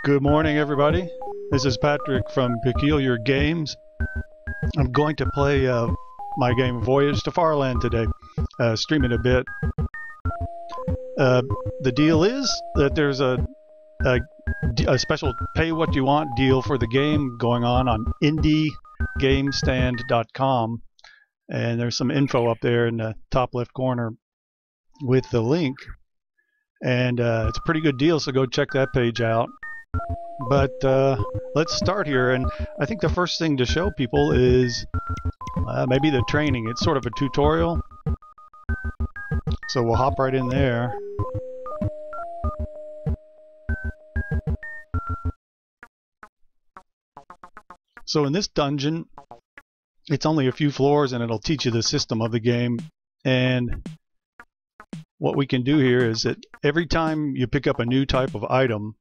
Good morning, everybody. This is Patrick from Peculiar Games. I'm going to play my game Voyage to Farland today, streaming a bit. The deal is that there's a special pay what you want deal for the game going on indiegamestand.com, and there's some info up there in the top left corner with the link, and it's a pretty good deal, so go check that page out. But let's start here, and I think the first thing to show people is maybe the training. It's sort of a tutorial, so we'll hop right in there. So in this dungeon, it's only a few floors and it'll teach you the system of the game. And what we can do here is that every time you pick up a new type of item,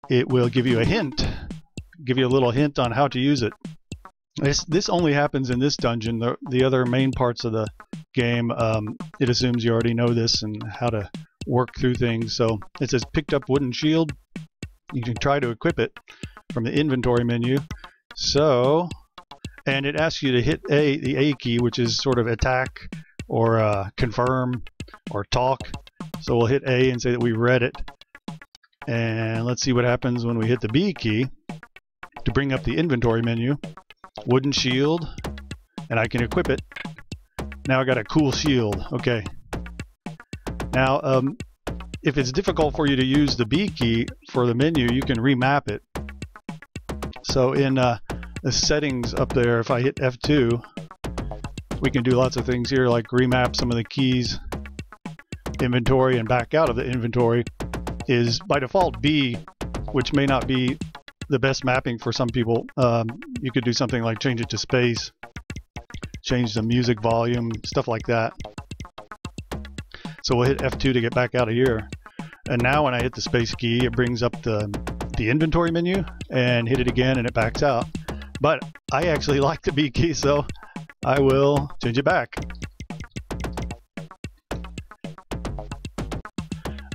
it will give you a hint, give you a little hint on how to use it. This only happens in this dungeon. The other main parts of the game, it assumes you already know this and how to work through things. So it says picked up wooden shield. You can try to equip it from the inventory menu. So, and it asks you to hit the A key, which is sort of attack or confirm or talk. So we'll hit A and say that we read it. And let's see what happens when we hit the B key to bring up the inventory menu. Wooden shield, and I can equip it. Now I got a cool shield. Okay. Now, if it's difficult for you to use the B key for the menu, you can remap it. So in the settings up there, if I hit F2, we can do lots of things here, like remap some of the keys. Inventory and back out of the inventory is by default B, which may not be the best mapping for some people. You could do something like change it to space, change the music volume, stuff like that. So we'll hit F2 to get back out of here. And now when I hit the space key, it brings up the inventory menu, and hit it again and it backs out. But I actually like the B key, so I will change it back.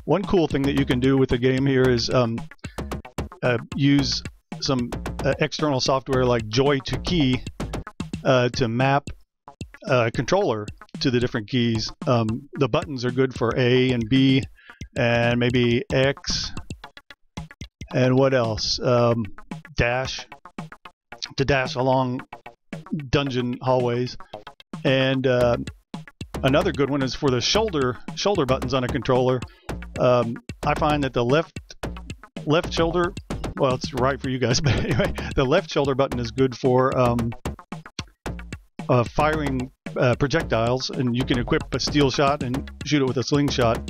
One cool thing that you can do with the game here is use some external software like Joy2Key to map a controller to the different keys. The buttons are good for A and B and maybe X. And what else? Dash, to dash along dungeon hallways. And another good one is for the shoulder buttons on a controller. I find that the left shoulder, well, it's right for you guys, but anyway, the left shoulder button is good for firing projectiles, and you can equip a steel shot and shoot it with a slingshot.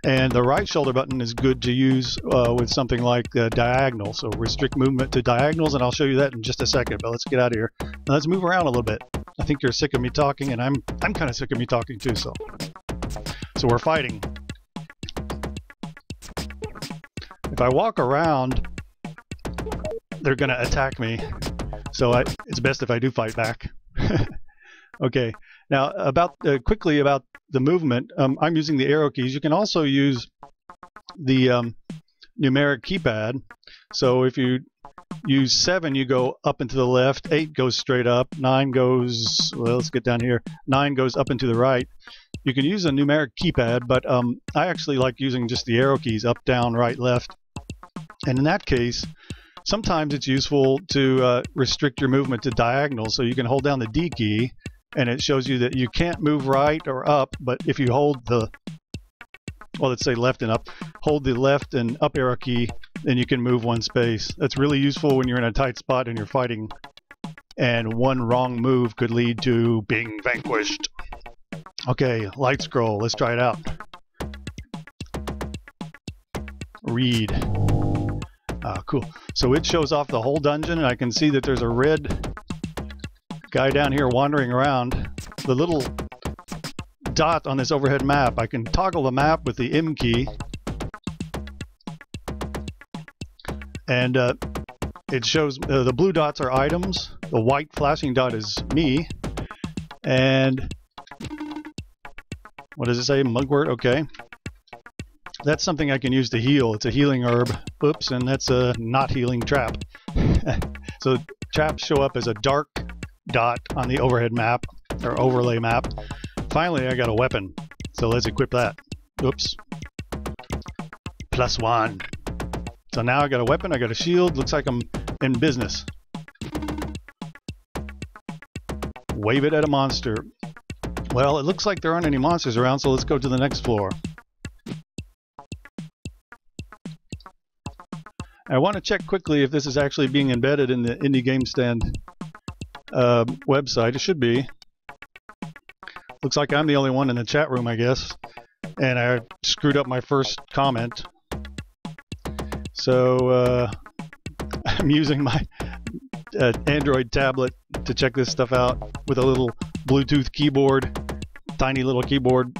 And the right shoulder button is good to use with something like diagonal, so restrict movement to diagonals, and I'll show you that in just a second. But let's get out of here. Now let's move around a little bit. I think you're sick of me talking, and I'm kind of sick of me talking too. So we're fighting. If I walk around, they're going to attack me. So it's best if I do fight back. Okay. Now quickly about the movement, I'm using the arrow keys. You can also use the numeric keypad. So if you use 7, you go up and to the left, 8 goes straight up, 9 goes, well, let's get down here, 9 goes up and to the right. You can use a numeric keypad, but I actually like using just the arrow keys, up, down, right, left. And in that case, sometimes it's useful to restrict your movement to diagonal, so you can hold down the D key, and it shows you that you can't move right or up, but if you hold the, well, let's say left and up, hold the left and up arrow key, then you can move one space. That's really useful when you're in a tight spot and you're fighting, and one wrong move could lead to being vanquished. Okay, light scroll, let's try it out. Read. Cool. So it shows off the whole dungeon, and I can see that there's a red guy down here wandering around. The little dot on this overhead map, I can toggle the map with the M key, and it shows the blue dots are items, the white flashing dot is me, and what does it say? Mugwort. Okay. That's something I can use to heal. It's a healing herb. Oops, and that's a not healing trap. So traps show up as a dark dot on the overhead map or overlay map. Finally, I got a weapon. So let's equip that. Oops. +1. So now I got a weapon, I got a shield. Looks like I'm in business. Wave it at a monster. Well, it looks like there aren't any monsters around, so let's go to the next floor. I want to check quickly if this is actually being embedded in the Indie Game Stand website. It should be. Looks like I'm the only one in the chat room, I guess. And I screwed up my first comment. So I'm using my Android tablet to check this stuff out with a little Bluetooth keyboard, tiny little keyboard.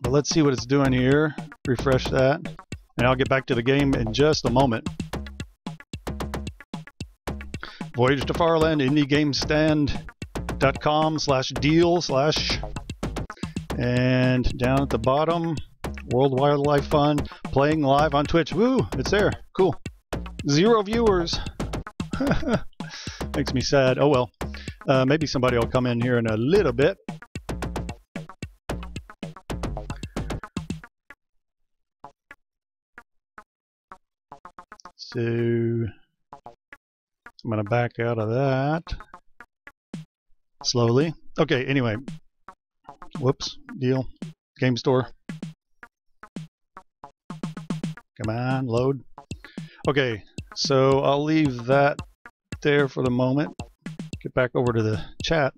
But let's see what it's doing here. Refresh that. And I'll get back to the game in just a moment. Voyage to Farland, indiegamestand.com/deal/ and down at the bottom, World Wildlife Fund, playing live on Twitch. Woo, it's there. Cool. 0 viewers. Makes me sad. Oh well. Maybe somebody will come in here in a little bit. So I'm going to back out of that slowly. Okay, anyway. Whoops, deal. Game store. Come on, load. Okay, so I'll leave that there for the moment. Get back over to the chat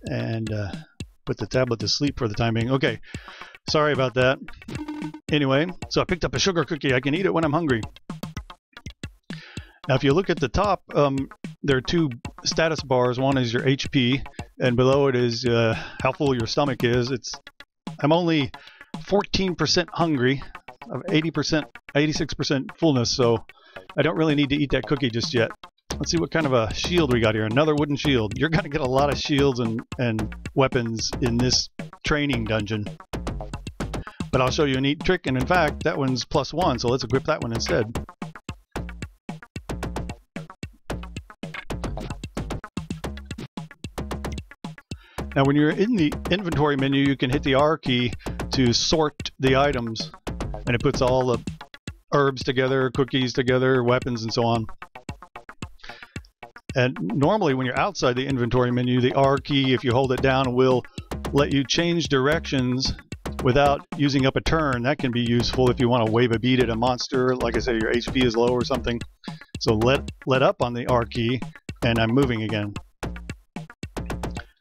and put the tablet to sleep for the time being. Okay, sorry about that. Anyway, so I picked up a sugar cookie. I can eat it when I'm hungry. Now, if you look at the top, there are 2 status bars. One is your HP, and below it is how full your stomach is. I'm only 14% hungry, of 86% fullness, so I don't really need to eat that cookie just yet. Let's see what kind of a shield we got here. Another wooden shield. You're going to get a lot of shields and weapons in this training dungeon. But I'll show you a neat trick, and in fact, that one's +1, so let's equip that one instead. Now, when you're in the inventory menu, you can hit the R key to sort the items, and it puts all the herbs together, cookies together, weapons, and so on. And normally, when you're outside the inventory menu, the R key, if you hold it down, will let you change directions without using up a turn. That can be useful if you want to wave a bead at a monster. Like I said, your HP is low or something. So let up on the R key, and I'm moving again.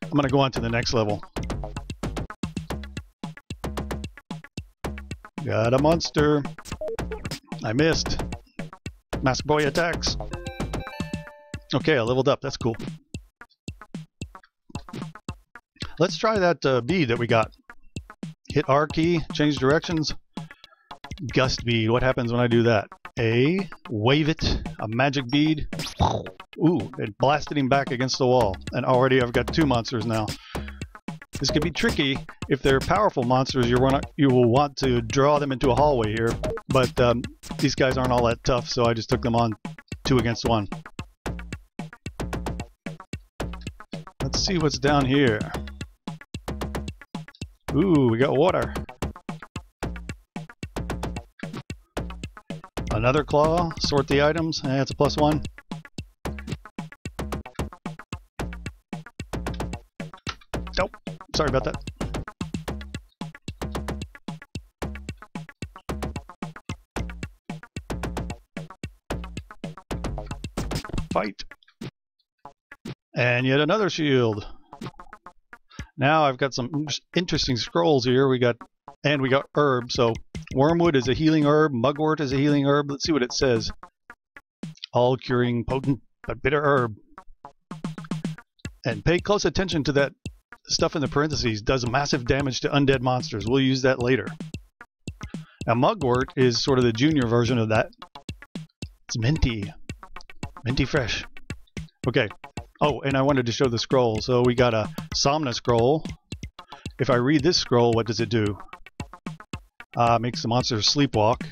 I'm going to go on to the next level. Got a monster. I missed. Mask Boy attacks. Okay, I leveled up. That's cool. Let's try that bead that we got. Hit R key, change directions. Gust bead. What happens when I do that? A, wave it, a magic bead. Ooh, it blasted him back against the wall. And already I've got 2 monsters now. This could be tricky. If they're powerful monsters, you will want to draw them into a hallway here. But these guys aren't all that tough, so I just took them on 2 against 1. Let's see what's down here. Ooh, we got water. Another claw. Sort the items. That's a +1. Nope. Sorry about that. Fight. And yet another shield. Now I've got some interesting scrolls here. We got herbs. So wormwood is a healing herb. Mugwort is a healing herb. Let's see what it says. All curing, potent, but bitter herb. And pay close attention to that stuff in the parentheses. Does massive damage to undead monsters. We'll use that later. Now mugwort is sort of the junior version of that. It's minty. Minty fresh. Okay. Oh, and I wanted to show the scroll. So we got a Somna scroll. If I read this scroll, what does it do? Makes the monsters sleepwalk.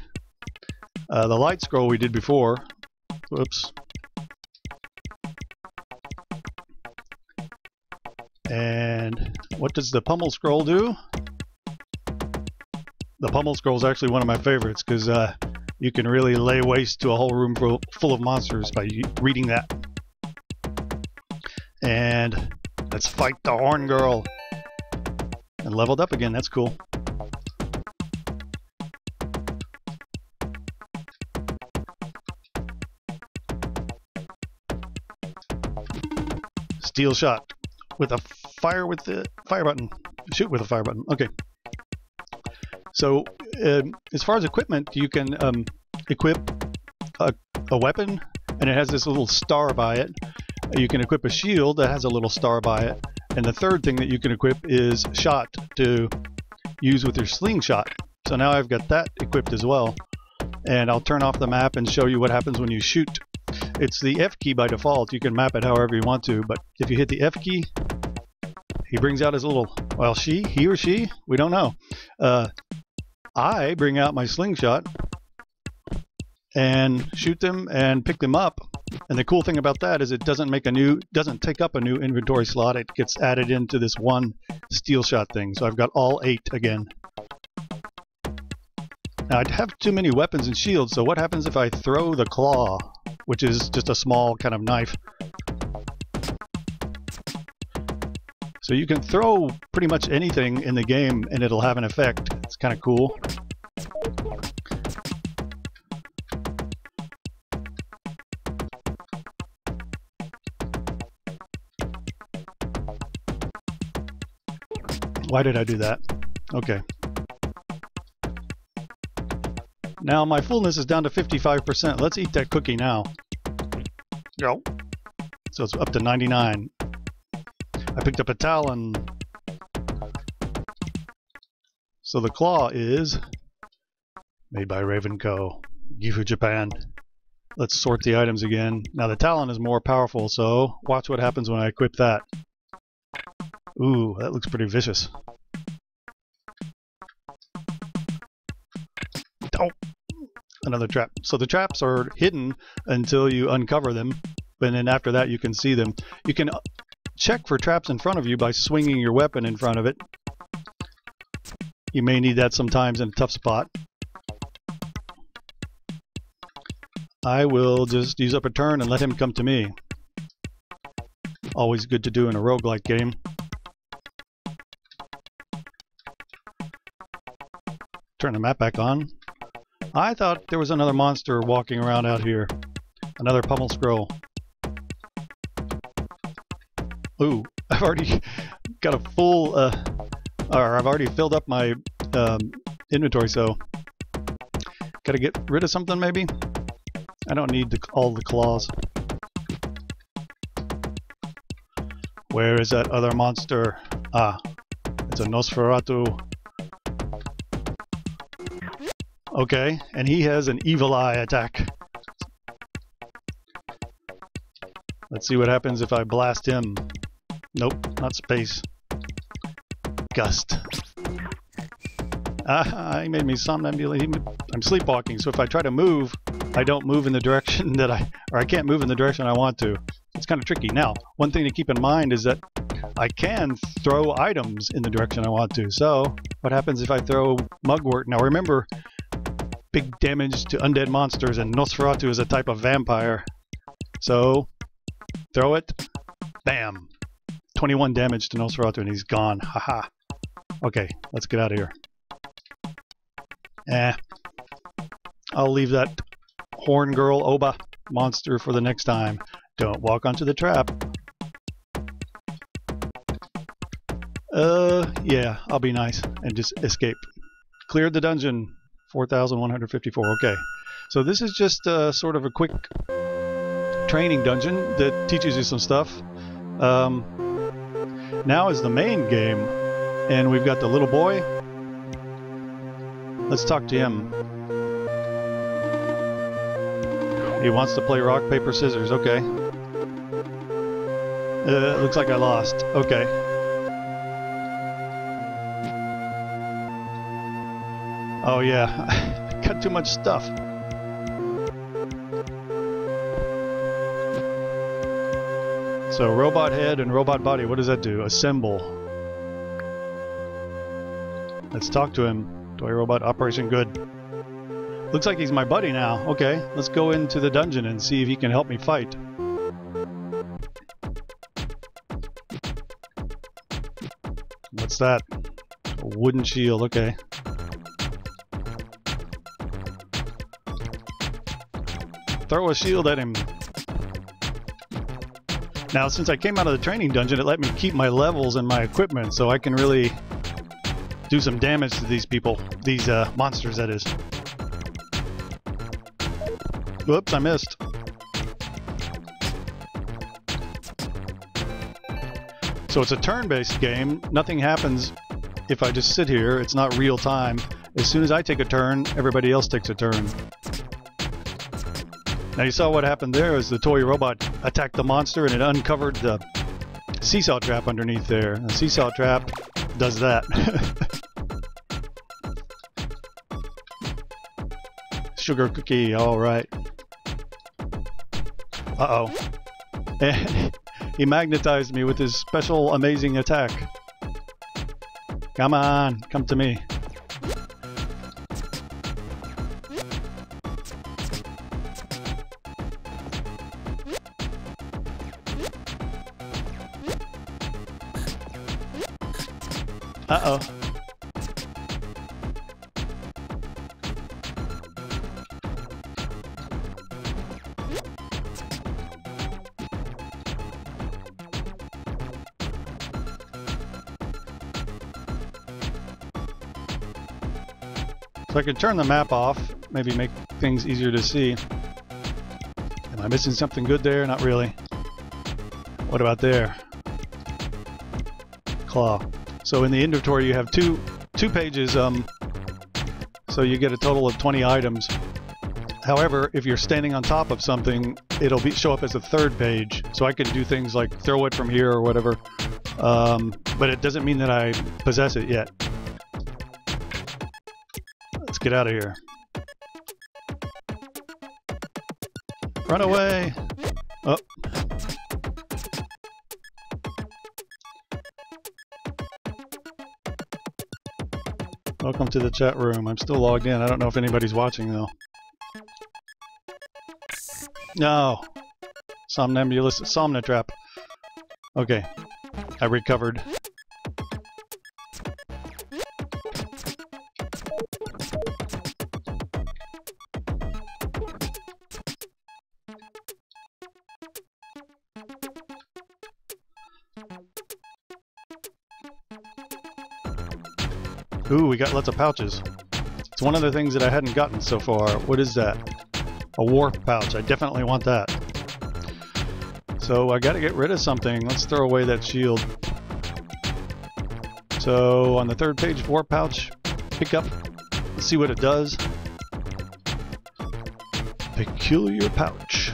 The light scroll we did before. Whoops. And what does the pummel scroll do? The pummel scroll is actually one of my favorites because you can really lay waste to a whole room full of monsters by reading that. And let's fight the horn girl. And leveled up again, that's cool. Steel shot with a fire with the fire button. Shoot with a fire button. Okay. So as far as equipment, you can equip a weapon, and it has this little star by it. You can equip a shield that has a little star by it. And the third thing that you can equip is shot to use with your slingshot. So now I've got that equipped as well. And I'll turn off the map and show you what happens when you shoot. It's the F key by default. You can map it however you want to, but if you hit the F key, he brings out his little, well, he or she, we don't know. I bring out my slingshot and shoot them and pick them up. And the cool thing about that is it doesn't take up a new inventory slot. It gets added into this one steel shot thing. So I've got all 8 again. Now I'd have too many weapons and shields, so what happens if I throw the claw, which is just a small kind of knife? So you can throw pretty much anything in the game and it'll have an effect. It's kind of cool. Why did I do that? Okay. Now my fullness is down to 55%. Let's eat that cookie now. Go. So it's up to 99. I picked up a talon. So the claw is made by Raven Co. Gifu, Japan. Let's sort the items again. Now the talon is more powerful, so watch what happens when I equip that. Ooh, that looks pretty vicious. Oh, another trap. So the traps are hidden until you uncover them, and then after that you can see them. You can check for traps in front of you by swinging your weapon in front of it. You may need that sometimes in a tough spot. I will just use up a turn and let him come to me. Always good to do in a roguelike game. Turn the map back on. I thought there was another monster walking around out here. Another pummel scroll. Ooh, I've already got a full, or I've already filled up my inventory, so gotta get rid of something maybe? I don't need all the claws. Where is that other monster? Ah, it's a Nosferatu. Okay, and he has an evil eye attack. Let's see what happens if I blast him. Nope, not space. Gust. He made me somnambulate. I'm sleepwalking, so if I try to move, I don't move in the direction that I can't move in the direction I want to. It's kind of tricky. Now, one thing to keep in mind is that I can throw items in the direction I want to. So, what happens if I throw mugwort? Now remember, big damage to undead monsters, and Nosferatu is a type of vampire. So, throw it, bam. 21 damage to Nosferatu and he's gone. Haha. Okay, let's get out of here. I'll leave that horn girl Oba monster for the next time. Don't walk onto the trap. Yeah, I'll be nice and just escape. Cleared the dungeon. 4,154. Okay. So this is just sort of a quick training dungeon that teaches you some stuff. Now is the main game, and we've got the little boy. Let's talk to him. He wants to play rock, paper, scissors. Okay. Looks like I lost. Okay. Oh yeah, got too much stuff. So robot head and robot body, what does that do? Assemble. Let's talk to him. Toy robot operation good. Looks like he's my buddy now. Okay, let's go into the dungeon and see if he can help me fight. What's that? A wooden shield, okay. Throw a shield at him. Now, since I came out of the training dungeon, it let me keep my levels and my equipment, so I can really do some damage to these people. These monsters, that is. Whoops, I missed. So it's a turn-based game. Nothing happens if I just sit here. It's not real time. As soon as I take a turn, everybody else takes a turn. Now you saw what happened there as the toy robot attacked the monster and it uncovered the seesaw trap underneath there. The seesaw trap does that. Sugar cookie, alright. Uh-oh. He magnetized me with his special amazing attack. Come on, come to me. Uh-oh. So I could turn the map off, maybe make things easier to see. Am I missing something good there? Not really. What about there? Claw. So in the inventory you have two pages, so you get a total of 20 items. However, if you're standing on top of something, it'll show up as a third page. So I can do things like throw it from here or whatever, but it doesn't mean that I possess it yet. Let's get out of here. Run away! Oh. Welcome to the chat room. I'm still logged in. I don't know if anybody's watching though. No! Somnambulist Somnitrap. Okay. I recovered. Ooh, we got lots of pouches. It's one of the things that I hadn't gotten so far. What is that? A warp pouch. I definitely want that. So I gotta get rid of something. Let's throw away that shield. So on the third page, warp pouch. Pick up. Let's see what it does. Peculiar pouch.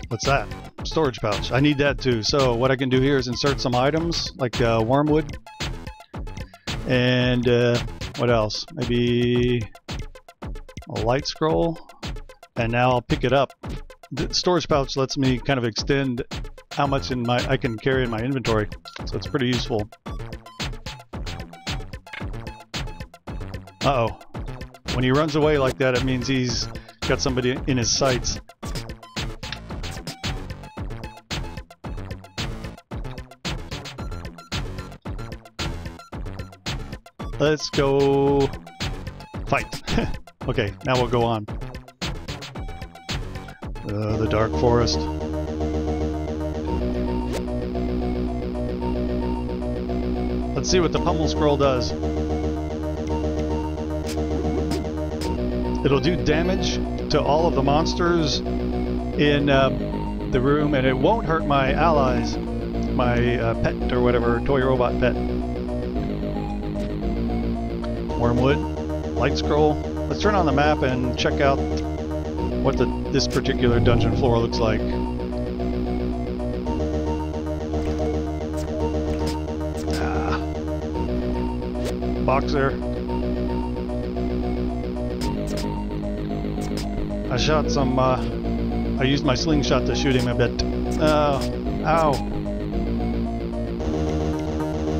What's that? Storage pouch. I need that too. So what I can do here is insert some items like wormwood and what else? Maybe a light scroll. And now I'll pick it up. The storage pouch lets me kind of extend how much I can carry in my inventory. So it's pretty useful. Uh-oh. When he runs away like that, it means he's got somebody in his sights. Let's go fight. Okay, now we'll go on. The dark forest. Let's see what the pummel scroll does. It'll do damage to all of the monsters in the room, and it won't hurt my allies, my pet or whatever, toy robot pet. Wormwood, light scroll. Let's turn on the map and check out what this particular dungeon floor looks like. box there. I shot some, I used my slingshot to shoot him a bit. Ow.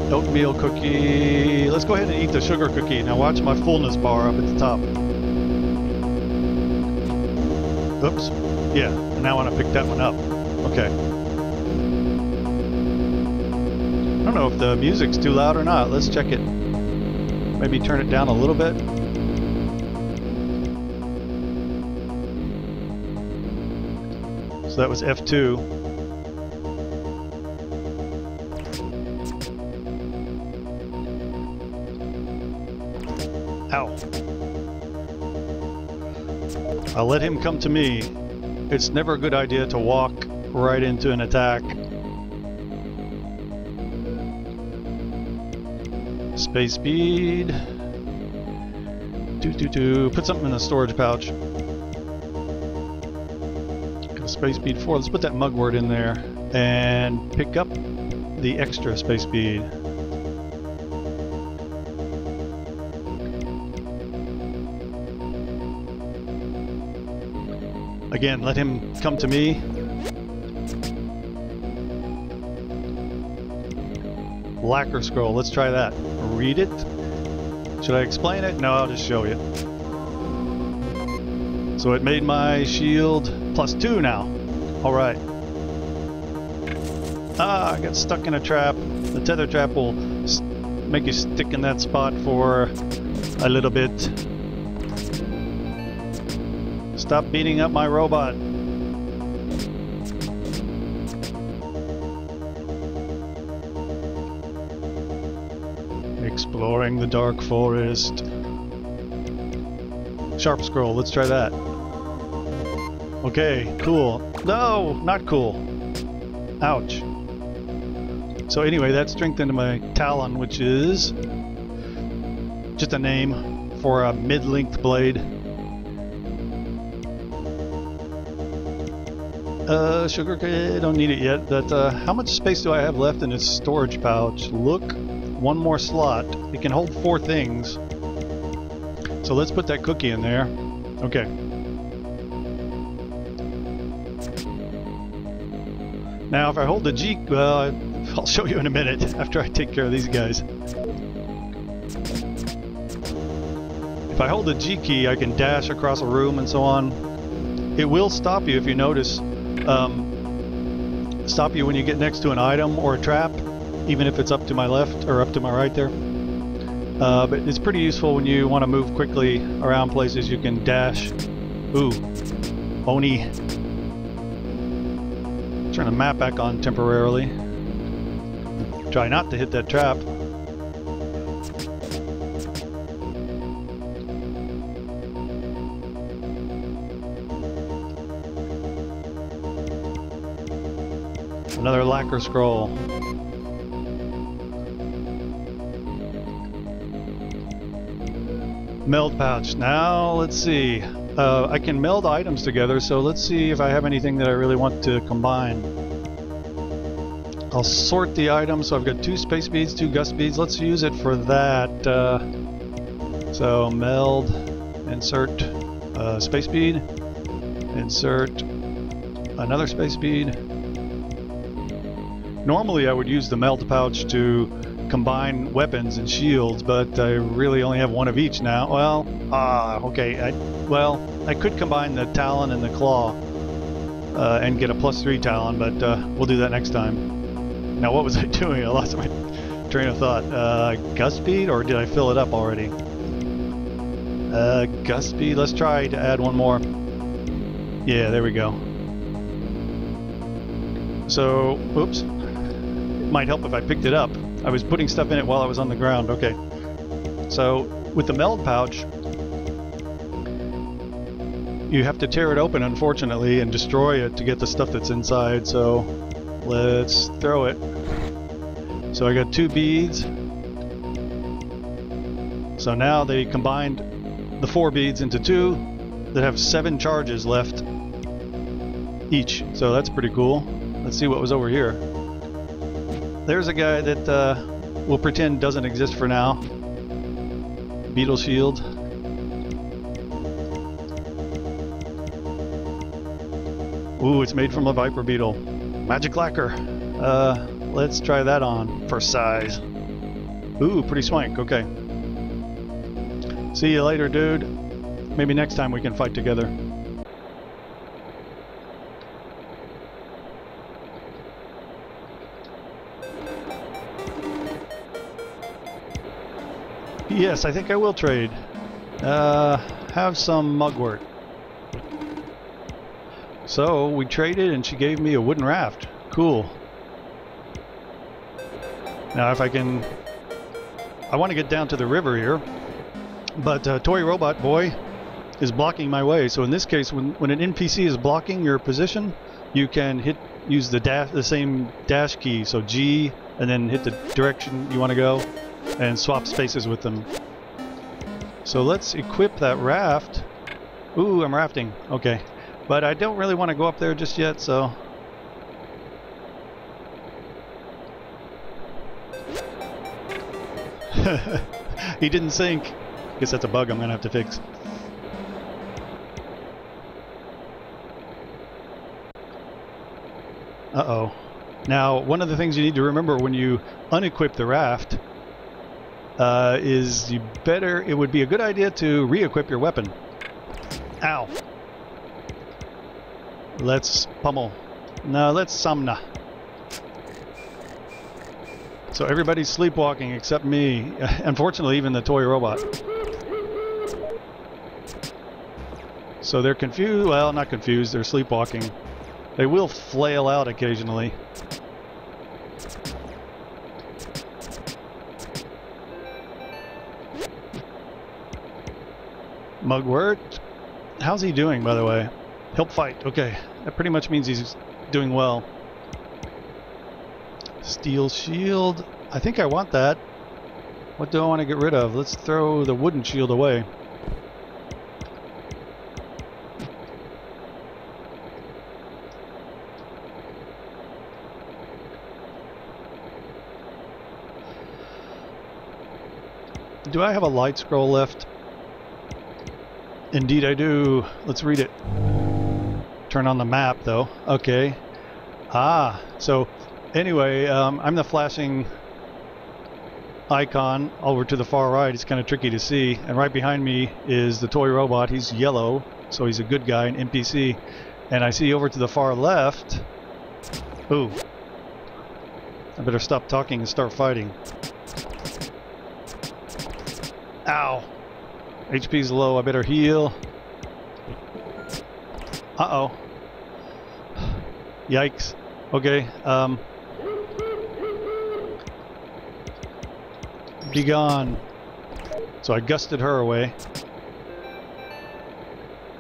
Oatmeal cookie. Let's go ahead and eat the sugar cookie. Now watch my fullness bar up at the top. Oops. Yeah, and now I want to pick that one up. Okay. I don't know if the music's too loud or not. Let's check it. Maybe turn it down a little bit. So that was F2. Ow. I'll let him come to me. It's never a good idea to walk right into an attack. Space speed. Put something in the storage pouch. Got space speed 4. Let's put that mugwort in there and pick up the extra space speed. Again, let him come to me. Lacquer scroll, let's try that. Read it. Should I explain it? No, I'll just show you. So it made my shield +2 now. Alright. Ah, I got stuck in a trap. The tether trap will make you stick in that spot for a little bit. Stop beating up my robot. Exploring the dark forest. Sharp scroll, let's try that. Okay, cool. No, not cool. Ouch. So anyway, that strengthened my talon, which is just a name for a mid-length blade. Sugar, I don't need it yet, but how much space do I have left in this storage pouch? Look, one more slot. It can hold 4 things. So let's put that cookie in there. Okay. Now if I hold the G, well, I'll show you in a minute after I take care of these guys. If I hold the G key, I can dash across a room and so on. It will stop you if you notice. Stop you when you get next to an item or a trap, even if it's up to my left or up to my right there. But it's pretty useful when you want to move quickly around places. You can dash. Ooh, Oni. Turn the map back on temporarily. Try not to hit that trap. Another lacquer scroll. Meld pouch. Now let's see. I can meld items together, so let's see if I have anything that I really want to combine. I'll sort the items. So I've got 2 space beads, 2 gust beads. Let's use it for that. So meld, insert space bead, insert another space bead. Normally I would use the meld pouch to combine weapons and shields, but I really only have 1 of each now. Well, okay. I could combine the talon and the claw and get a +3 talon, but we'll do that next time. Now, what was I doing? I lost my train of thought. Gust speed, or did I fill it up already? Gust speed. Let's try to add 1 more. Yeah, there we go. So, oops. It might help if I picked it up. I was putting stuff in it while I was on the ground. Okay. So, with the meld pouch, you have to tear it open, unfortunately, and destroy it to get the stuff that's inside. So, let's throw it. So I got 2 beads. So now they combined the 4 beads into 2 that have 7 charges left each. So that's pretty cool. Let's see what was over here. There's a guy that we'll pretend doesn't exist for now. beetle shield. Ooh, it's made from a viper beetle. Magic lacquer. Let's try that on for size. Ooh, pretty swank. Okay. See you later, dude. Maybe next time we can fight together. Yes, I think I will trade. Have some mugwort. So we traded and she gave me a wooden raft. Cool. Now if I can... I want to get down to the river here, but Toy Robot Boy is blocking my way. So in this case, when an NPC is blocking your position, you can use the same dash key. So G, and then hit the direction you want to go, and swap spaces with them. So let's equip that raft. Ooh, I'm rafting. Okay. But I don't really want to go up there just yet, so... He didn't sink. Guess that's a bug I'm going to have to fix. Uh-oh. Now, one of the things you need to remember when you unequip the raft is it would be a good idea to re-equip your weapon. Ow. Let's pummel. No, let's Samna. So everybody's sleepwalking except me. Unfortunately, even the toy robot. So they're confused. Well, not confused. They're sleepwalking. They will flail out occasionally. Mugwort. How's he doing, by the way? Help fight. Okay. That pretty much means he's doing well. Steel shield. I think I want that. What do I want to get rid of? Let's throw the wooden shield away. Do I have a light scroll left? Indeed I do. Let's read it. Turn on the map though. Okay. Ah, so anyway, I'm the flashing icon over to the far right. It's kind of tricky to see. And right behind me is the toy robot. He's yellow, so he's a good guy, an NPC. And I see over to the far left... Ooh. I better stop talking and start fighting. Ow. HP's low. I better heal. Uh-oh. Yikes. Okay, be gone. So I gusted her away.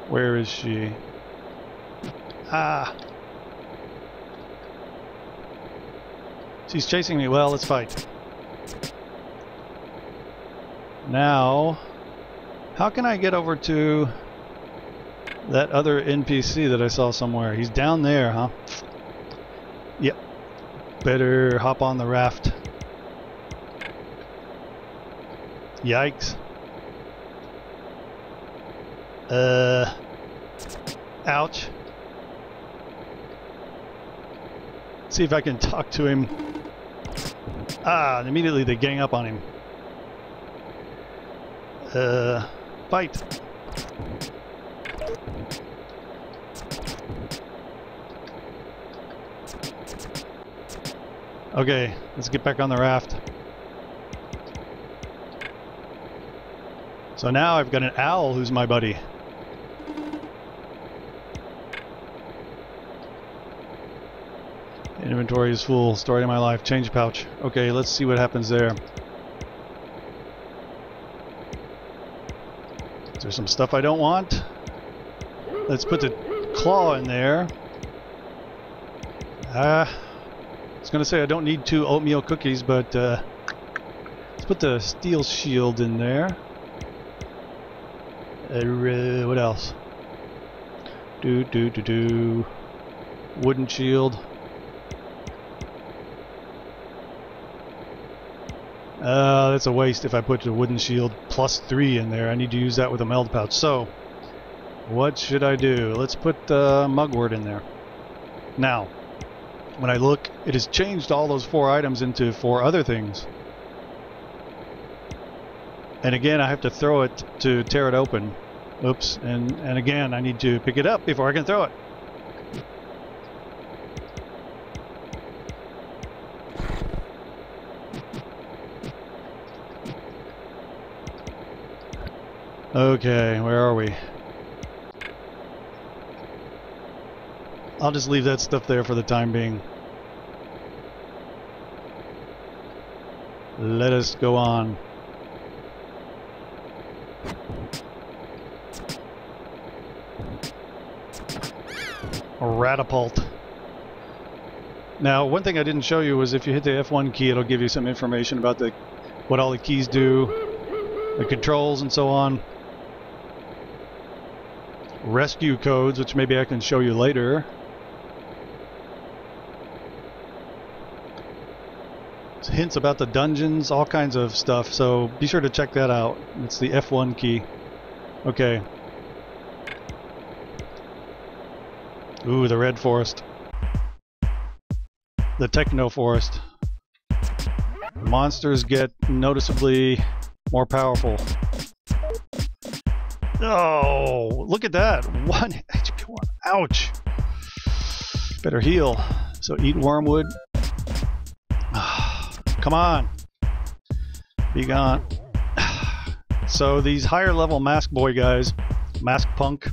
Where is she? Ah. She's chasing me. Well, let's fight. Now, how can I get over to that other NPC that I saw somewhere? He's down there, huh? Yep. Better hop on the raft. Yikes. Ouch. See if I can talk to him. Ah, and immediately they gang up on him. Fight. Okay, let's get back on the raft. So now I've got an owl who's my buddy. Inventory is full. Story of my life. Change pouch. Okay, let's see what happens there. Is there some stuff I don't want? Let's put the claw in there. I was going to say I don't need 2 oatmeal cookies, but let's put the steel shield in there. What else? Wooden shield. That's a waste if I put the wooden shield +3 in there. I need to use that with a meld pouch. So, what should I do? Let's put mugwort in there. Now, when I look, it has changed all those 4 items into 4 other things. And again, I have to throw it to tear it open. Oops, and again, I need to pick it up before I can throw it. Okay, where are we? I'll just leave that stuff there for the time being. Let us go on. A Ratapult. Now, one thing I didn't show you was if you hit the F1 key, it'll give you some information about what all the keys do, the controls, and so on. Rescue codes, which maybe I can show you later. Hints about the dungeons, all kinds of stuff, so be sure to check that out. It's the F1 key. Okay. Ooh, the red forest. The techno forest. Monsters get noticeably more powerful. Oh, look at that. 1 HP. Ouch. Better heal. So eat wormwood. Come on. Be gone. So these higher level mask boy guys, mask punk,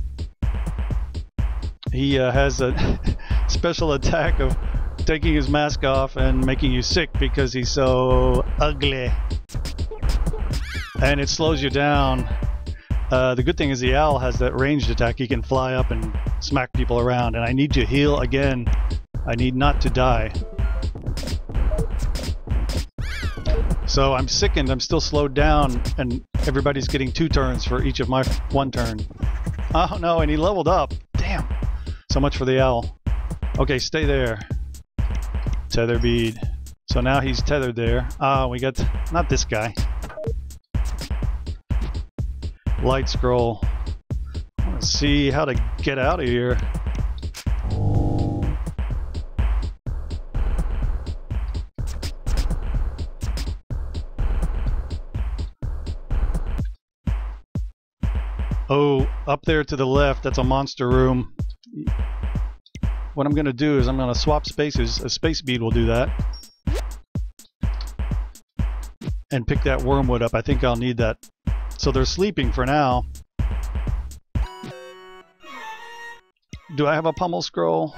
he has a special attack of taking his mask off and making you sick because he's so ugly. And it slows you down. The good thing is the owl has that ranged attack. He can fly up and smack people around. And I need to heal again. I need not to die. So I'm sickened. I'm still slowed down. And everybody's getting 2 turns for each of my 1 turn. Oh no, and he leveled up. Damn. So much for the owl. Okay, stay there. Tether bead. So now he's tethered there. Ah, we got... not this guy. Light scroll. I want to see how to get out of here. Oh, up there to the left, that's a monster room. What I'm going to do is I'm going to swap spaces. A space bead will do that. And pick that wormwood up. I think I'll need that. So they're sleeping for now. Do I have a pummel scroll?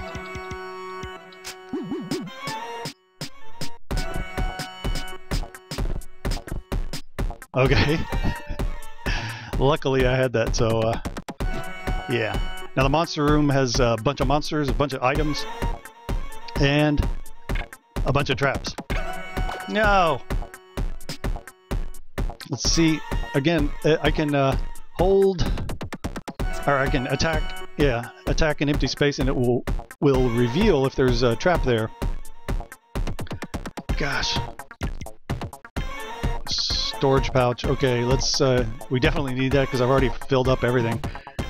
Okay. Luckily I had that, so yeah. Now the monster room has a bunch of monsters, a bunch of items, and a bunch of traps. No! Let's see. Again, I can hold, or I can attack. Yeah, attack an empty space, and it will reveal if there's a trap there. Gosh. Storage pouch. Okay, let's. We definitely need that because I've already filled up everything.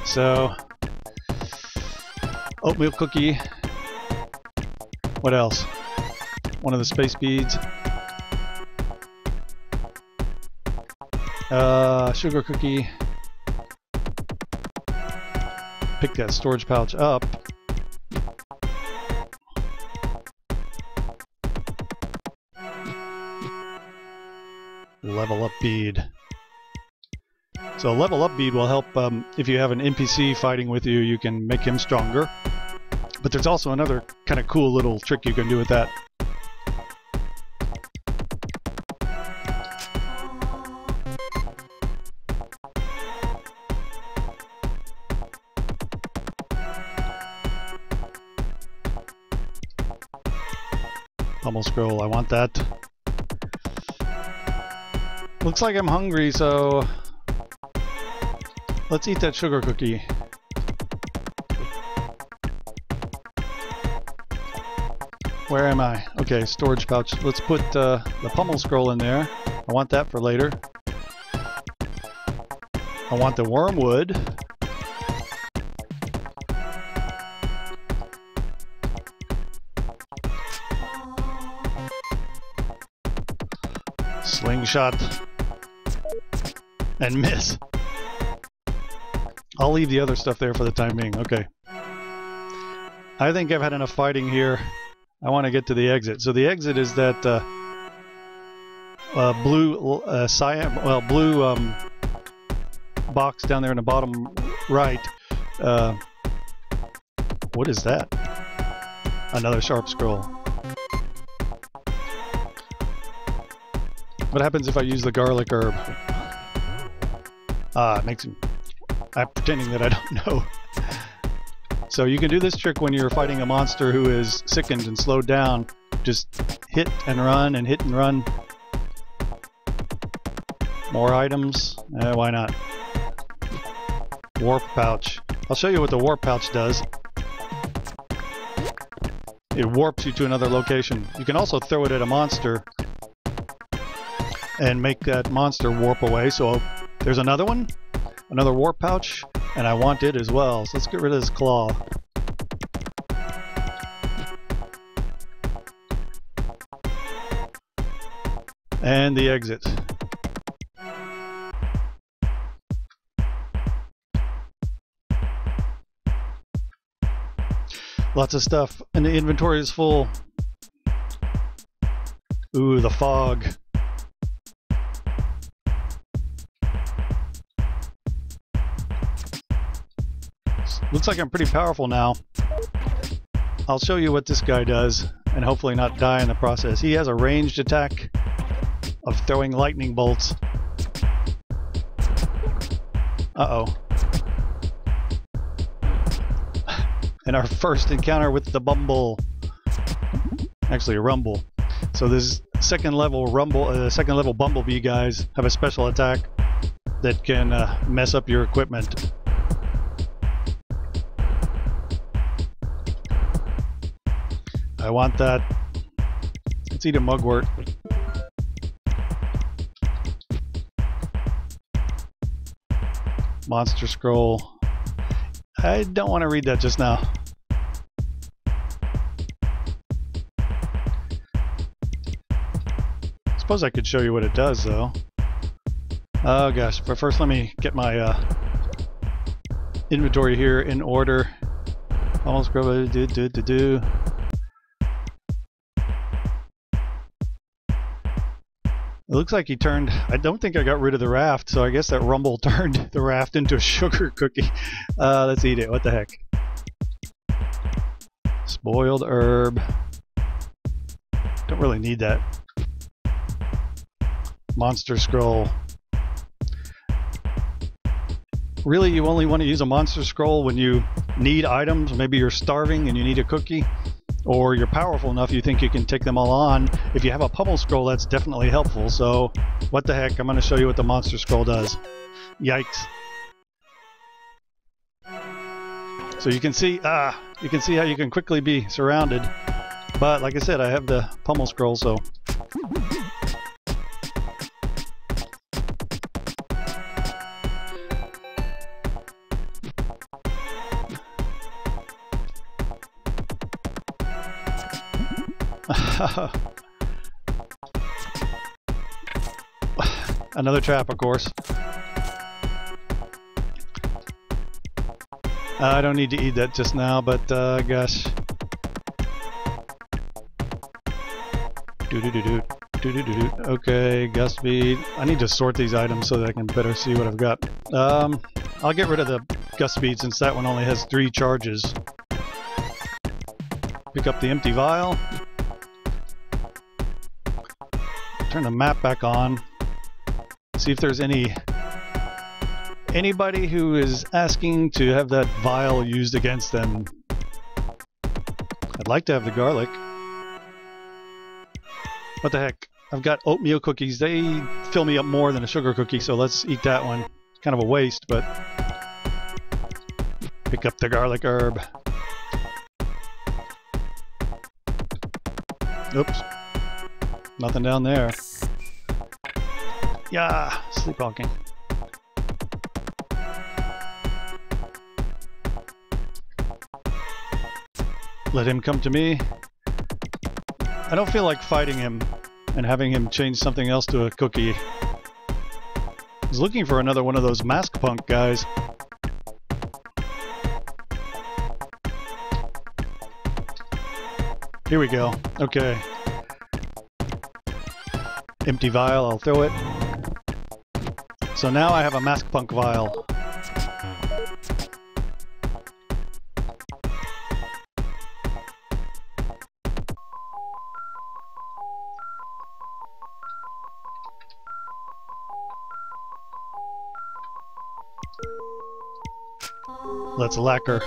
So, oatmeal cookie. What else? One of the space beads. Sugar cookie. Pick that storage pouch up. Level up bead. So level up bead will help if you have an NPC fighting with you, you can make him stronger. But there's also another kind of cool little trick you can do with that. Pummel scroll, I want that. Looks like I'm hungry, so let's eat that sugar cookie. Where am I? Okay, storage pouch. Let's put the pummel scroll in there. I want that for later. I want the wormwood. Slingshot. And miss. I'll leave the other stuff there for the time being. Okay. I think I've had enough fighting here. I want to get to the exit. So the exit is that blue box down there in the bottom right. What is that? Another sharp scroll. What happens if I use the garlic herb? It makes him... I'm pretending that I don't know. So you can do this trick when you're fighting a monster who is sickened and slowed down. Just hit and run and hit and run. More items. Why not? Warp pouch. I'll show you what the warp pouch does. It warps you to another location. You can also throw it at a monster and make that monster warp away. So there's another one. Another warp pouch, and I want it as well. So let's get rid of this claw. And the exit. Lots of stuff, and the inventory is full. Ooh, the fog. Looks like I'm pretty powerful now. I'll show you what this guy does, and hopefully not die in the process. He has a ranged attack of throwing lightning bolts. Uh-oh. And our first encounter with the Bumble. Actually, a Rumble. So this second level Bumblebee guys have a special attack that can mess up your equipment. I want that. Let's eat a mugwort. Monster scroll. I don't want to read that just now. Suppose I could show you what it does, though. Oh gosh, but first let me get my inventory here in order. Almost grab do. It looks like he turned... I don't think I got rid of the raft, so I guess that rumble turned the raft into a sugar cookie. Let's eat it. What the heck? Spoiled herb. Don't really need that. Monster scroll. Really, you only want to use a monster scroll when you need items. Maybe you're starving and you need a cookie. Or you're powerful enough you think you can take them all on. If you have a pummel scroll, that's definitely helpful. So, what the heck? I'm going to show you what the monster scroll does. Yikes. So you can see how you can quickly be surrounded. But like I said, I have the pummel scroll, so... Another trap, of course. I don't need to eat that just now, but gosh. Okay, gust speed. I need to sort these items so that I can better see what I've got. I'll get rid of the gust speed since that one only has 3 charges. Pick up the empty vial. Turn the map back on. See if there's anybody who is asking to have that vial used against them. I'd like to have the garlic. What the heck? I've got oatmeal cookies. They fill me up more than a sugar cookie, so let's eat that one. Kind of a waste, but pick up the garlic herb. Oops. Nothing down there. Yeah, sleepwalking. Let him come to me. I don't feel like fighting him and having him change something else to a cookie. He's looking for another one of those mask punk guys. Here we go. Okay. Empty vial, I'll throw it. So now I have a mask punk vial. Let's lacquer.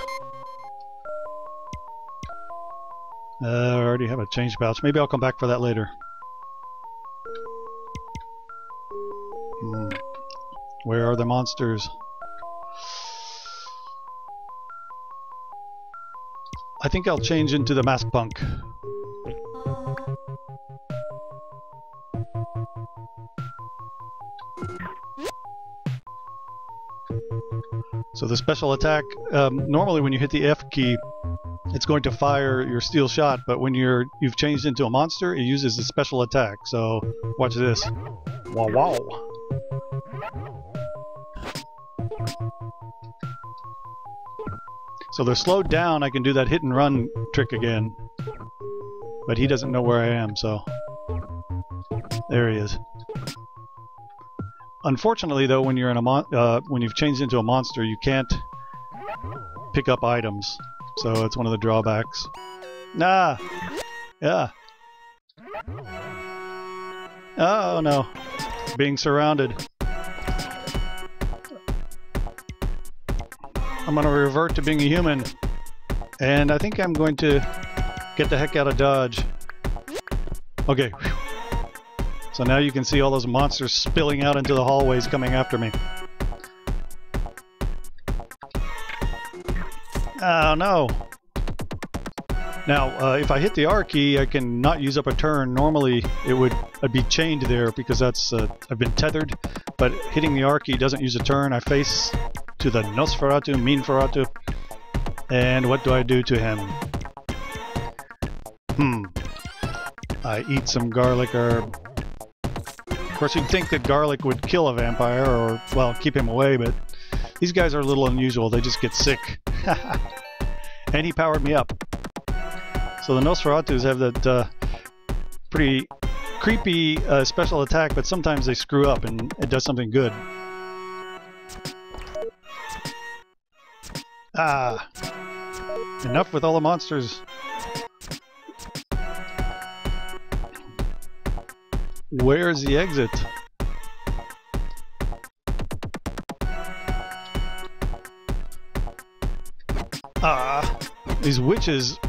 I already have a change pouch. Maybe I'll come back for that later. Where are the monsters? I think I'll change into the mask punk. So the special attack, normally when you hit the F key, it's going to fire your steel shot, but when you've changed into a monster, it uses the special attack. So watch this. Wow, wow. So they're slowed down. I can do that hit and run trick again, but he doesn't know where I am. So there he is. Unfortunately, though, when you're in a when you've changed into a monster, you can't pick up items. So it's one of the drawbacks. Nah! Yeah. Oh no. Being surrounded. I'm gonna revert to being a human. And I think I'm going to get the heck out of Dodge. Okay. So now you can see all those monsters spilling out into the hallways coming after me. Oh no! Now, if I hit the R key, I can not use up a turn. Normally, I'd be chained there because that's I've been tethered. But hitting the R key doesn't use a turn. I face to the Nosferatu, Meanferatu, and what do I do to him? I eat some garlic herb. Of course, you'd think that garlic would kill a vampire, or, well, keep him away, but these guys are a little unusual. They just get sick. And he powered me up. So the Nosferatus have that pretty creepy special attack, but sometimes they screw up and it does something good. Ah! Enough with all the monsters. Where's the exit? Ah! These witches,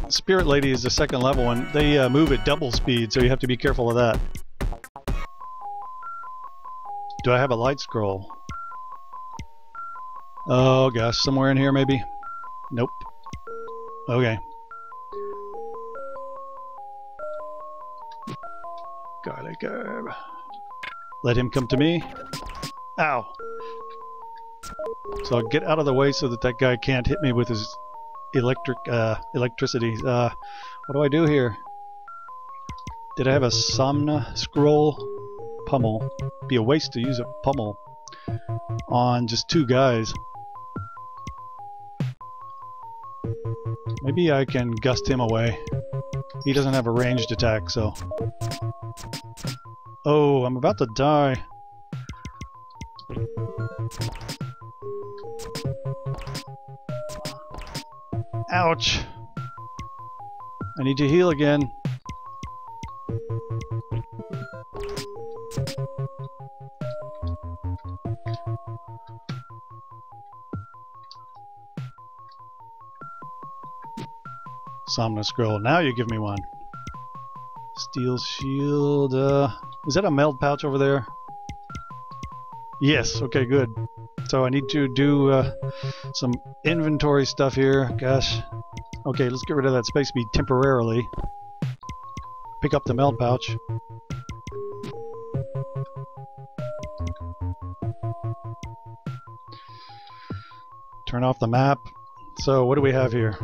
Spirit Lady is the second level and they move at double speed, so you have to be careful of that. Do I have a light scroll? Oh gosh, somewhere in here maybe? Nope. Okay. Garlic herb. Let him come to me. Ow! So I'll get out of the way so that that guy can't hit me with his electricity. What do I do here? Did I have a Somna scroll? Pummel. Be a waste to use a pummel on just two guys. Maybe I can gust him away. He doesn't have a ranged attack, so... Oh, I'm about to die. Ouch! I need to heal again. Somna scroll. Now you give me one. Steel shield. Is that a meld pouch over there? Yes. Okay, good. So I need to do some inventory stuff here. Gosh. Okay, let's get rid of that space bead temporarily. Pick up the meld pouch. Turn off the map. So what do we have here?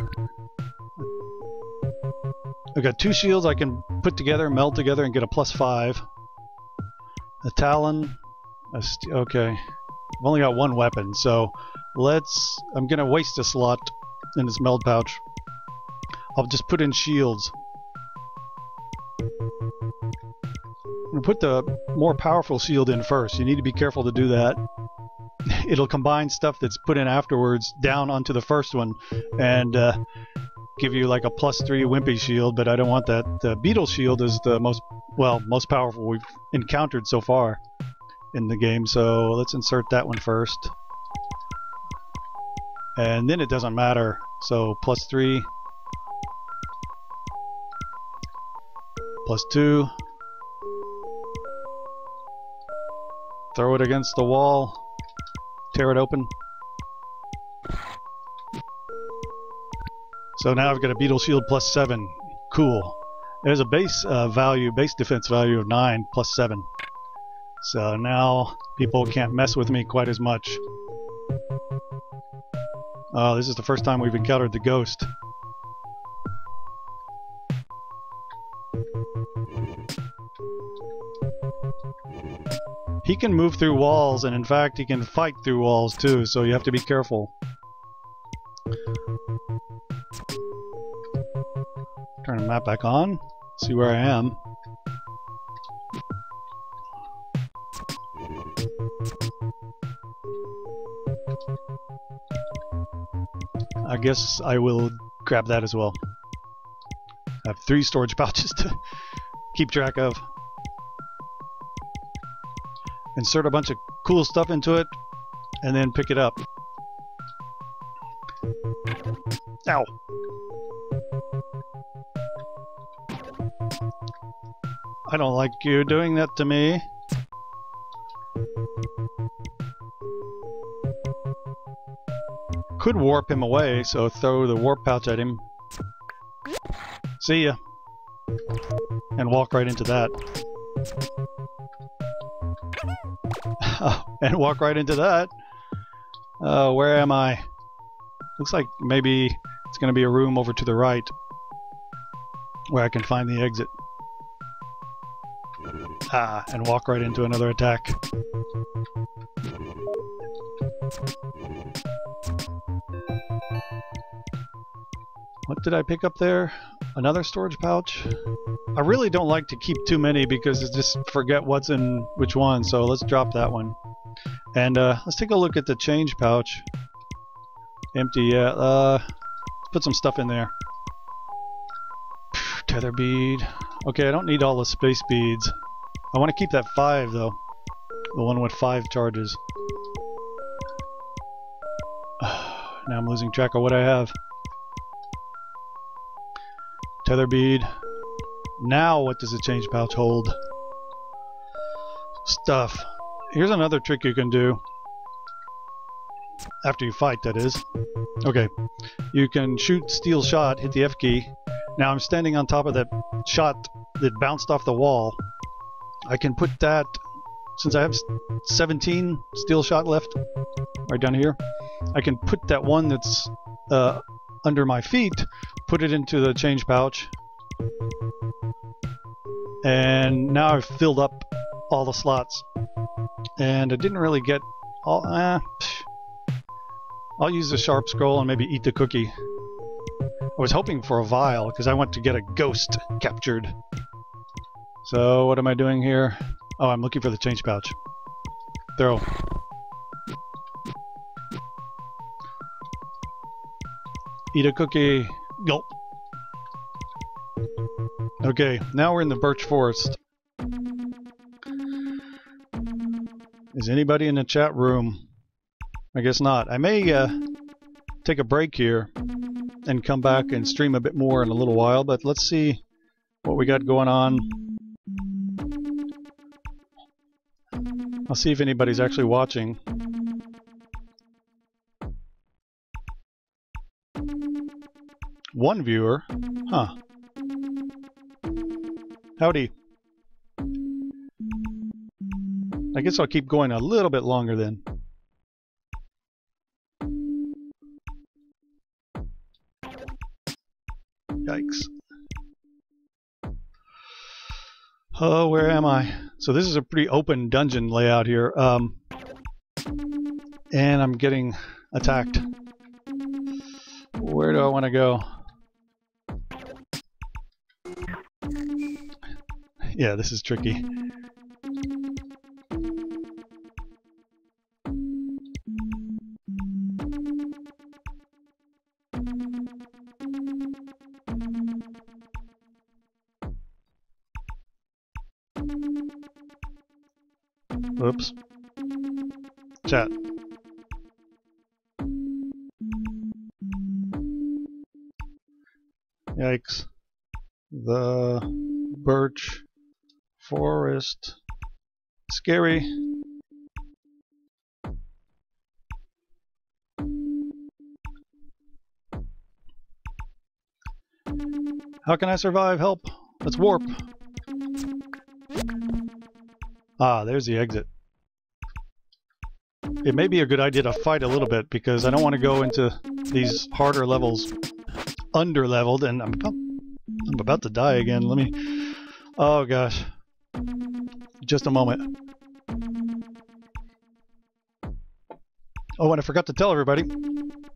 I've got 2 shields I can put together, meld together, and get a +5. A Talon. Okay. I've only got 1 weapon, so I'm going to waste a slot in this meld pouch. I'll just put in shields. I'm going to put the more powerful shield in first. You need to be careful to do that. It'll combine stuff that's put in afterwards down onto the first one and give you like a +3 wimpy shield, but I don't want that. The beetle shield is the most powerful we've encountered so far in the game, so let's insert that one first. And then it doesn't matter. So +3, +2. Throw it against the wall. Tear it open. So now I've got a beetle shield +7. Cool. There's a base defense value of 9 +7. So now people can't mess with me quite as much. Oh, this is the first time we've encountered the ghost. He can move through walls, and in fact he can fight through walls too, so you have to be careful. Turn the map back on, see where I am. I guess I will grab that as well. I have 3 storage pouches to keep track of. Insert a bunch of cool stuff into it, and then pick it up. Ow! I don't like you doing that to me. Could warp him away, so throw the warp pouch at him. See ya. And walk right into that. And walk right into that. Where am I? Looks like maybe it's going to be a room over to the right where I can find the exit. And walk right into another attack. What did I pick up there? Another storage pouch? I really don't like to keep too many because I just forget what's in which one, so let's drop that one. And let's take a look at the change pouch. Empty, yeah. Let's put some stuff in there. Tether bead. Okay, I don't need all the space beads. I want to keep that 5 though. The one with 5 charges. Now I'm losing track of what I have. Tether bead. Now what does the change pouch hold? Stuff. Here's another trick you can do. After you fight, that is. Okay. You can shoot steel shot, hit the F key. Now I'm standing on top of that shot that bounced off the wall. I can put that, since I have 17 steel shot left, right down here, I can put that one that's under my feet, put it into the change pouch, and now I've filled up all the slots. And I didn't really get all. I'll use the sharp scroll and maybe eat the cookie. I was hoping for a vial because I want to get a ghost captured. So what am I doing here? Oh, I'm looking for the change pouch. Throw. Eat a cookie. Gulp. Okay, now we're in the Birch Forest. Is anybody in the chat room? I guess not. I may take a break here and come back and stream a bit more in a little while, but let's see what we got going on. I'll see if anybody's actually watching. One viewer? Huh. Howdy. I guess I'll keep going a little bit longer then. Yikes. Oh, where am I? So this is a pretty open dungeon layout here. And I'm getting attacked. Where do I want to go? Yeah, this is tricky. Whoops. Chat. Yikes. The Birch Forest. Scary. How can I survive? Help. Let's warp. Ah, there's the exit. It may be a good idea to fight a little bit because I don't want to go into these harder levels under-leveled, and I'm about to die again. Let me... Oh gosh. Just a moment. Oh, and I forgot to tell everybody,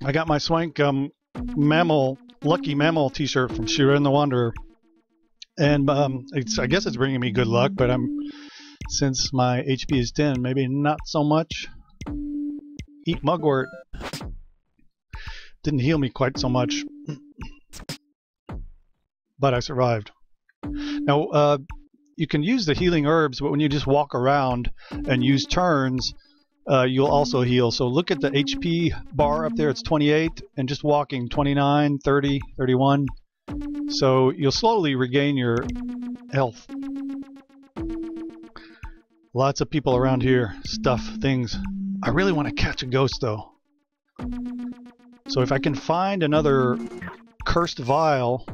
I got my swank Lucky Mammal t-shirt from Shira and the Wanderer. And I guess it's bringing me good luck, but since my HP is 10, maybe not so much. Eat mugwort. Didn't heal me quite so much. But I survived. Now, you can use the healing herbs, but when you just walk around and use turns, you'll also heal. So look at the HP bar up there, it's 28, and just walking 29, 30, 31. So you'll slowly regain your health. Lots of people around here, stuff, things. I really want to catch a ghost though. So if I can find another cursed vial...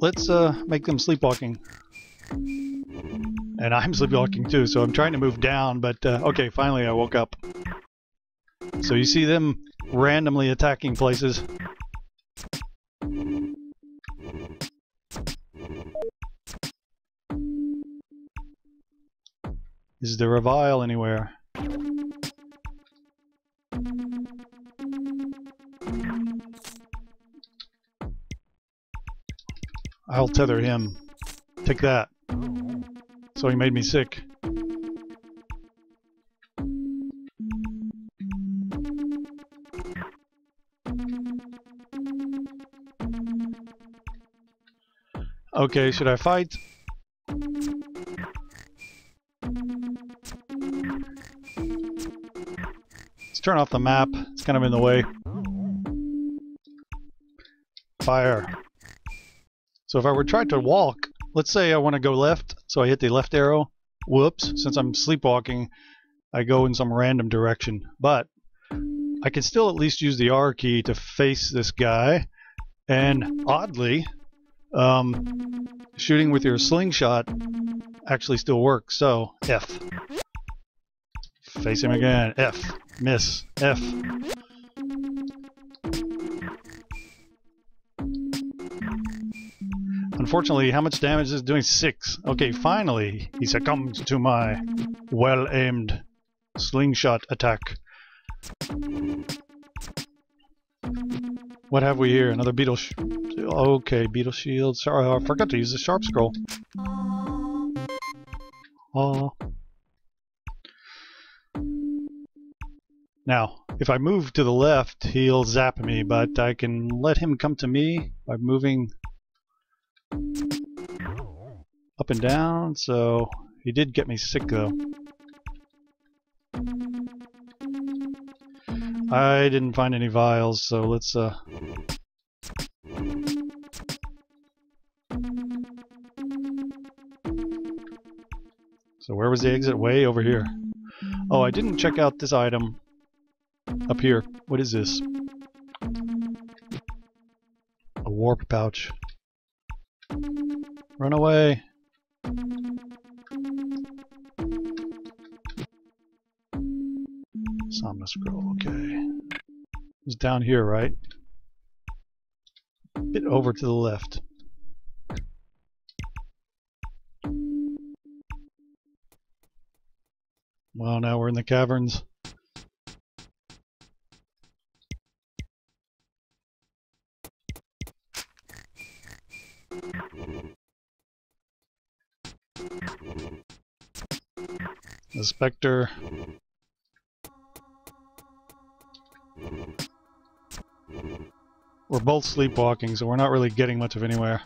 Let's make them sleepwalking. And I'm sleepwalking too, so I'm trying to move down, but okay, finally I woke up. So you see them randomly attacking places. Is there a vial anywhere? I'll tether him. Take that. So he made me sick. Okay, should I fight? Let's turn off the map. It's kind of in the way. Fire. So if I were trying to walk, let's say I want to go left, so I hit the left arrow. Whoops, since I'm sleepwalking, I go in some random direction. But I can still at least use the R key to face this guy. And oddly, shooting with your slingshot actually still works. So, F. Face him again. F. Miss. F. Unfortunately, how much damage is it doing? 6. Okay, finally, he succumbs to my well-aimed slingshot attack. What have we here? Another beetle. Okay, beetle shield. Sorry, I forgot to use the sharp scroll. Oh. Now, if I move to the left, he'll zap me, but I can let him come to me by moving up and down, so he did get me sick though. I didn't find any vials, so let's So where was the exit? Way over here. Oh, I didn't check out this item up here. What is this? A warp pouch. Run away. Somna scroll, okay. It's down here, right? Bit over to the left. Well, now we're in the caverns. The Spectre. We're both sleepwalking, so we're not really getting much of anywhere.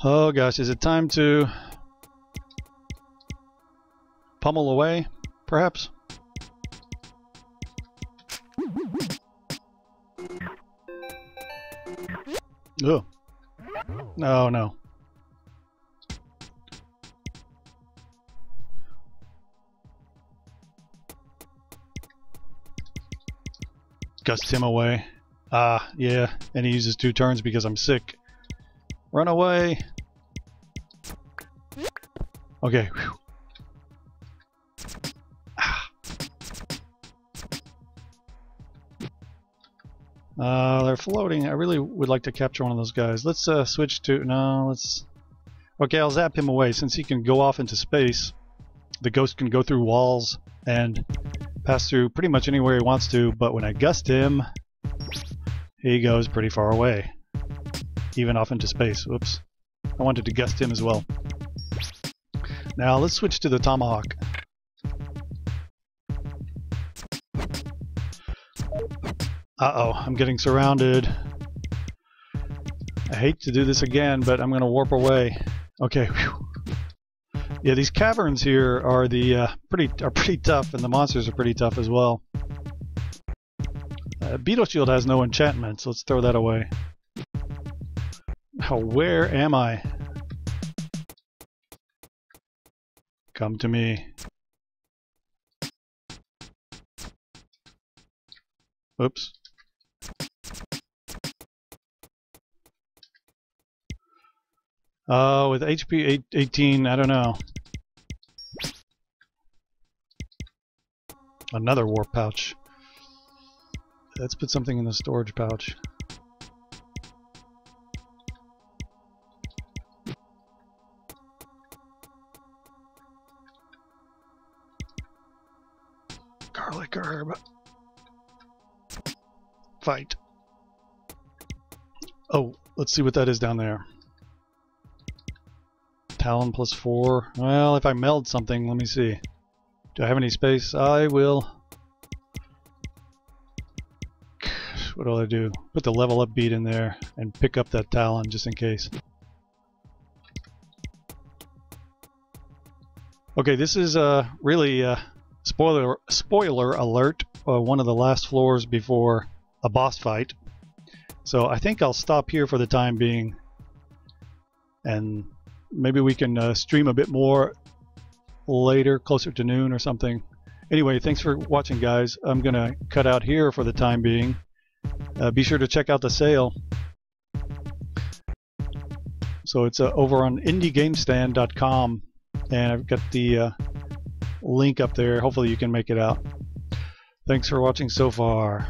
Oh gosh, is it time to pummel away, perhaps? Oh. No, no. Gust him away. Ah, yeah, and he uses 2 turns because I'm sick. Run away! Okay. Whew. They're floating. I really would like to capture one of those guys. Let's switch to... No, let's... Okay, I'll zap him away. Since he can go off into space, the ghost can go through walls and pass through pretty much anywhere he wants to, but when I gust him, he goes pretty far away. Even off into space. Oops. I wanted to gust him as well. Now let's switch to the tomahawk. Uh-oh, I'm getting surrounded. I hate to do this again, but I'm going to warp away. Okay. Whew. Yeah, these caverns here are pretty tough, and the monsters are pretty tough as well. Beetle Shield has no enchantments. Let's throw that away. Oh, where am I? Come to me. Oops. With HP 18, I don't know. Another warp pouch. Let's put something in the storage pouch. Garlic herb. Fight. Oh, let's see what that is down there. Talon +4. Well, if I meld something, let me see. Do I have any space? I will. What do I do? Put the level up bead in there and pick up that Talon just in case. Okay, this is really spoiler alert. One of the last floors before a boss fight. So I think I'll stop here for the time being, and maybe we can stream a bit more later, closer to noon or something. Anyway, thanks for watching, guys. I'm gonna cut out here for the time being. Be sure to check out the sale. So it's over on indiegamestand.com, and I've got the link up there. Hopefully you can make it out. Thanks for watching so far.